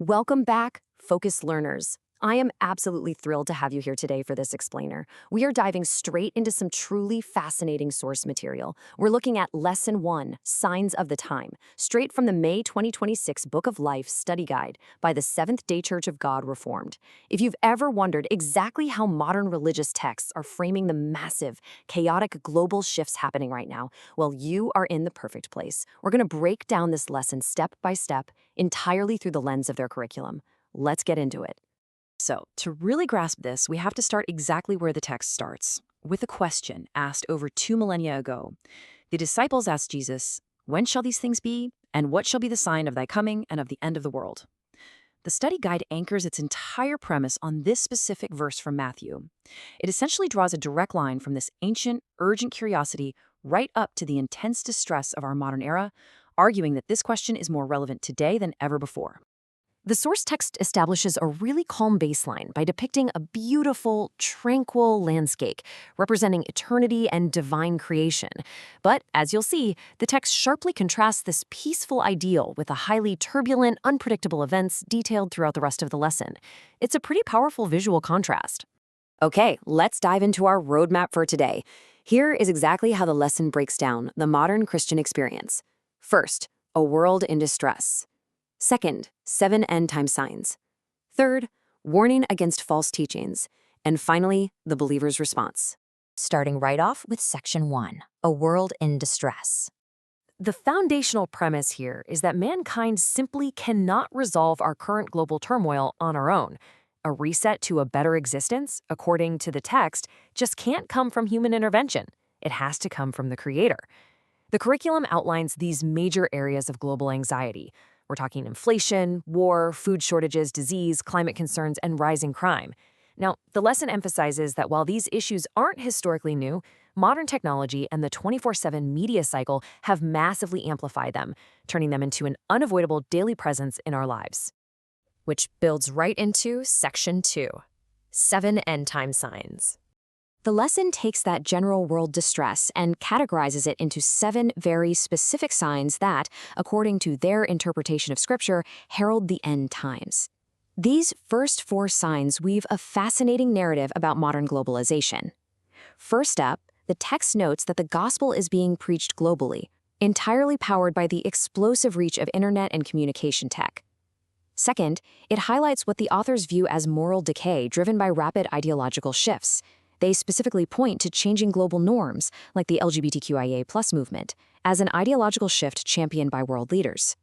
Welcome back, focused learners. I am absolutely thrilled to have you here today for this explainer. We are diving straight into some truly fascinating source material. We're looking at Lesson 1, Signs of the Time, straight from the May 2026 Book of Life Study Guide by the Seventh-day Church of God Reformed. If you've ever wondered exactly how modern religious texts are framing the massive, chaotic global shifts happening right now, well, you are in the perfect place. We're going to break down this lesson step by step, entirely through the lens of their curriculum. Let's get into it. So, to really grasp this, we have to start exactly where the text starts, with a question asked over 2 millennia ago. The disciples asked Jesus, "When shall these things be? And what shall be the sign of thy coming and of the end of the world?" The study guide anchors its entire premise on this specific verse from Matthew. It essentially draws a direct line from this ancient, urgent curiosity right up to the intense distress of our modern era, arguing that this question is more relevant today than ever before. The source text establishes a really calm baseline by depicting a beautiful, tranquil landscape representing eternity and divine creation. But as you'll see, the text sharply contrasts this peaceful ideal with the highly turbulent, unpredictable events detailed throughout the rest of the lesson. It's a pretty powerful visual contrast. Okay, let's dive into our roadmap for today. Here is exactly how the lesson breaks down the modern Christian experience. First, a world in distress. Second, 7 end-time signs. Third, warning against false teachings. And finally, the believer's response. Starting right off with Section 1, a world in distress. The foundational premise here is that mankind simply cannot resolve our current global turmoil on our own. A reset to a better existence, according to the text, just can't come from human intervention. It has to come from the Creator. The curriculum outlines these major areas of global anxiety. We're talking inflation, war, food shortages, disease, climate concerns, and rising crime. Now, the lesson emphasizes that while these issues aren't historically new, modern technology and the 24/7 media cycle have massively amplified them, turning them into an unavoidable daily presence in our lives. Which builds right into Section 2, 7 end-time signs. The lesson takes that general world distress and categorizes it into 7 very specific signs that, according to their interpretation of Scripture, herald the end times. These first 4 signs weave a fascinating narrative about modern globalization. First up, the text notes that the gospel is being preached globally, entirely powered by the explosive reach of internet and communication tech. Second, it highlights what the authors view as moral decay driven by rapid ideological shifts. They specifically point to changing global norms, like the LGBTQIA+ movement, as an ideological shift championed by world leaders.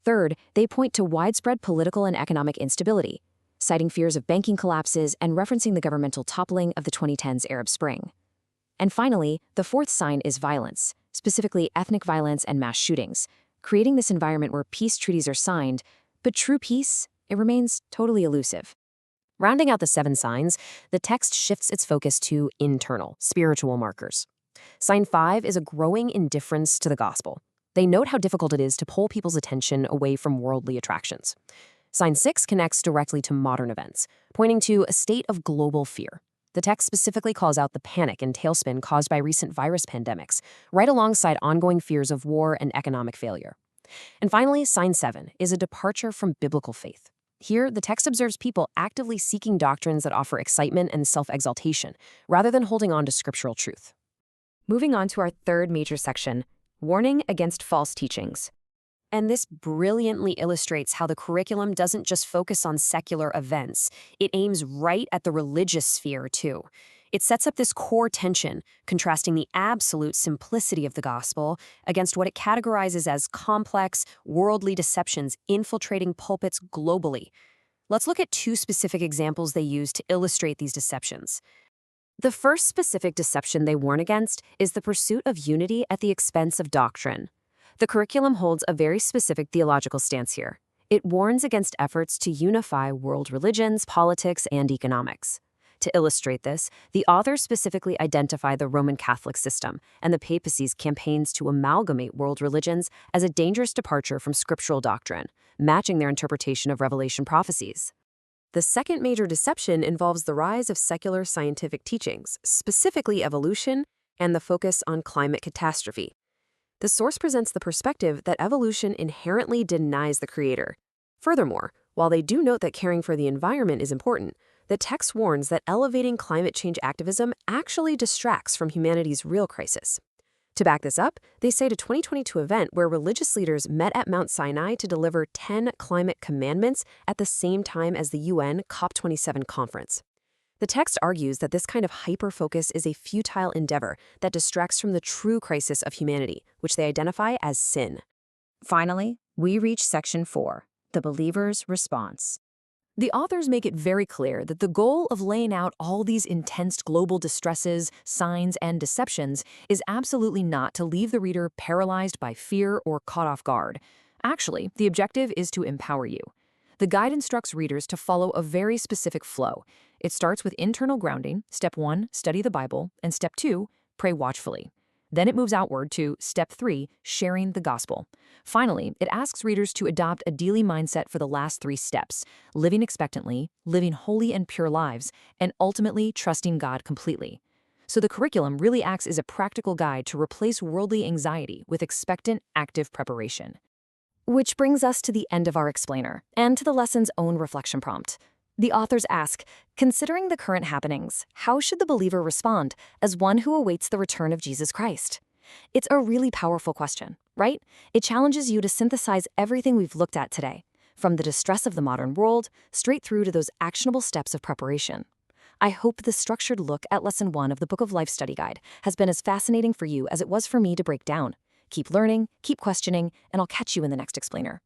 Third, they point to widespread political and economic instability, citing fears of banking collapses and referencing the governmental toppling of the 2010s Arab Spring. And finally, the fourth sign is violence, specifically ethnic violence and mass shootings, creating this environment where peace treaties are signed, but true peace, it remains totally elusive. Rounding out the 7 signs, the text shifts its focus to internal, spiritual markers. Sign 5 is a growing indifference to the gospel. They note how difficult it is to pull people's attention away from worldly attractions. Sign 6 connects directly to modern events, pointing to a state of global fear. The text specifically calls out the panic and tailspin caused by recent virus pandemics, right alongside ongoing fears of war and economic failure. And finally, sign 7 is a departure from biblical faith. Here, the text observes people actively seeking doctrines that offer excitement and self-exaltation, rather than holding on to scriptural truth. Moving on to our third major section, warning against false teachings. And this brilliantly illustrates how the curriculum doesn't just focus on secular events. It aims right at the religious sphere, too. It sets up this core tension, contrasting the absolute simplicity of the gospel against what it categorizes as complex, worldly deceptions infiltrating pulpits globally. Let's look at 2 specific examples they use to illustrate these deceptions. The first specific deception they warn against is the pursuit of unity at the expense of doctrine. The curriculum holds a very specific theological stance here. It warns against efforts to unify world religions, politics, and economics. To illustrate this, the authors specifically identify the Roman Catholic system and the papacy's campaigns to amalgamate world religions as a dangerous departure from scriptural doctrine, matching their interpretation of Revelation prophecies. The second major deception involves the rise of secular scientific teachings, specifically evolution and the focus on climate catastrophe. The source presents the perspective that evolution inherently denies the Creator. Furthermore, While they do note that caring for the environment is important, the text warns that elevating climate change activism actually distracts from humanity's real crisis. To back this up, they cite a 2022 event where religious leaders met at Mount Sinai to deliver 10 climate commandments at the same time as the UN COP27 conference. The text argues that this kind of hyper-focus is a futile endeavor that distracts from the true crisis of humanity, which they identify as sin. Finally, we reach section 4, the believer's response. The authors make it very clear that the goal of laying out all these intense global distresses, signs, and deceptions is absolutely not to leave the reader paralyzed by fear or caught off guard. Actually, the objective is to empower you. The guide instructs readers to follow a very specific flow. It starts with internal grounding, step 1, study the Bible, and step 2, pray watchfully. Then it moves outward to step 3, sharing the gospel. Finally, it asks readers to adopt a daily mindset for the last 3 steps, living expectantly, living holy and pure lives, and ultimately trusting God completely. So the curriculum really acts as a practical guide to replace worldly anxiety with expectant, active preparation. Which brings us to the end of our explainer, and to the lesson's own reflection prompt. The authors ask, considering the current happenings, how should the believer respond as one who awaits the return of Jesus Christ? It's a really powerful question, right? It challenges you to synthesize everything we've looked at today, from the distress of the modern world straight through to those actionable steps of preparation. I hope this structured look at Lesson 1 of the Book of Life Study Guide has been as fascinating for you as it was for me to break down. Keep learning, keep questioning, and I'll catch you in the next explainer.